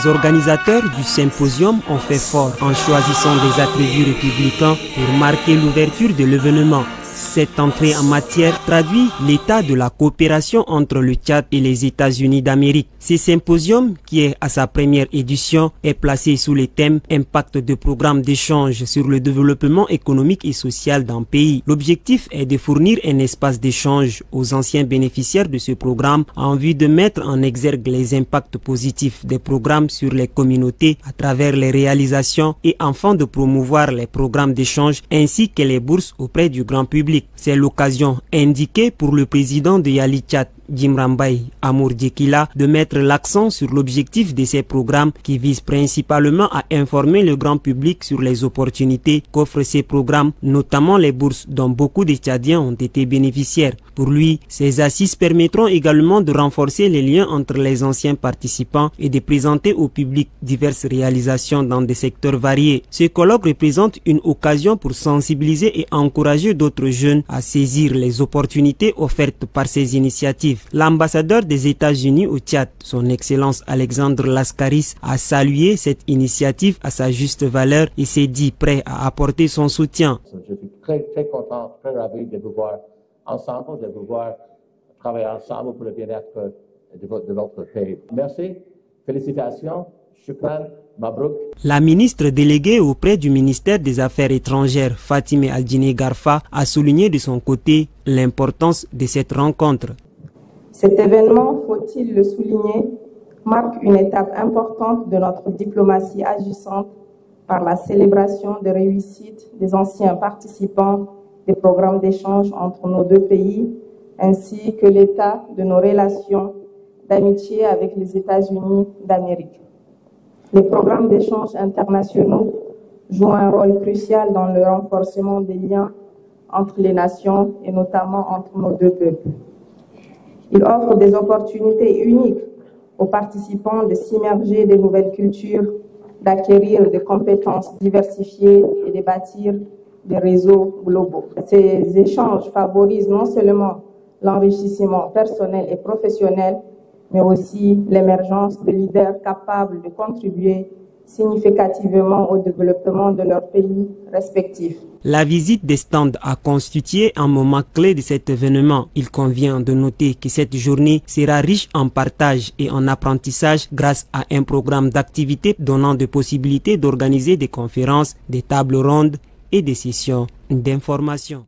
Les organisateurs du symposium ont fait fort en choisissant des attributs républicains pour marquer l'ouverture de l'événement. Cette entrée en matière traduit l'état de la coopération entre le Tchad et les États-Unis d'Amérique. Ce symposium, qui est à sa première édition, est placé sous le thème « Impact de programmes d'échange sur le développement économique et social d'un pays ». L'objectif est de fournir un espace d'échange aux anciens bénéficiaires de ce programme en vue de mettre en exergue les impacts positifs des programmes sur les communautés à travers les réalisations et enfin de promouvoir les programmes d'échange ainsi que les bourses auprès du grand public. C'est l'occasion indiquée pour le président de Yali Tchad, Djimrambay Amour Djekila, de mettre l'accent sur l'objectif de ces programmes qui visent principalement à informer le grand public sur les opportunités qu'offrent ces programmes, notamment les bourses dont beaucoup de Tchadiens ont été bénéficiaires. Pour lui, ces assises permettront également de renforcer les liens entre les anciens participants et de présenter au public diverses réalisations dans des secteurs variés. Ce colloque représente une occasion pour sensibiliser et encourager d'autres jeunes à saisir les opportunités offertes par ces initiatives. L'ambassadeur des États-Unis au Tchad, son Excellence Alexandre Laskaris, a salué cette initiative à sa juste valeur et s'est dit prêt à apporter son soutien. Je suis très content, très ravi de vous voir ensemble, de vous voir travailler ensemble pour le bien-être de votre pays. Merci, félicitations, shukran, mabrouk. La ministre déléguée auprès du ministère des Affaires étrangères, Fatime Aldine Garfa, a souligné de son côté l'importance de cette rencontre. Cet événement, faut-il le souligner, marque une étape importante de notre diplomatie agissante par la célébration des réussites des anciens participants des programmes d'échange entre nos deux pays, ainsi que l'état de nos relations d'amitié avec les États-Unis d'Amérique. Les programmes d'échange internationaux jouent un rôle crucial dans le renforcement des liens entre les nations et notamment entre nos deux peuples. Il offre des opportunités uniques aux participants de s'immerger des nouvelles cultures, d'acquérir des compétences diversifiées et de bâtir des réseaux globaux. Ces échanges favorisent non seulement l'enrichissement personnel et professionnel, mais aussi l'émergence de leaders capables de contribuer significativement au développement de leurs pays respectifs. La visite des stands a constitué un moment clé de cet événement. Il convient de noter que cette journée sera riche en partage et en apprentissage grâce à un programme d'activités donnant des possibilités d'organiser des conférences, des tables rondes et des sessions d'information.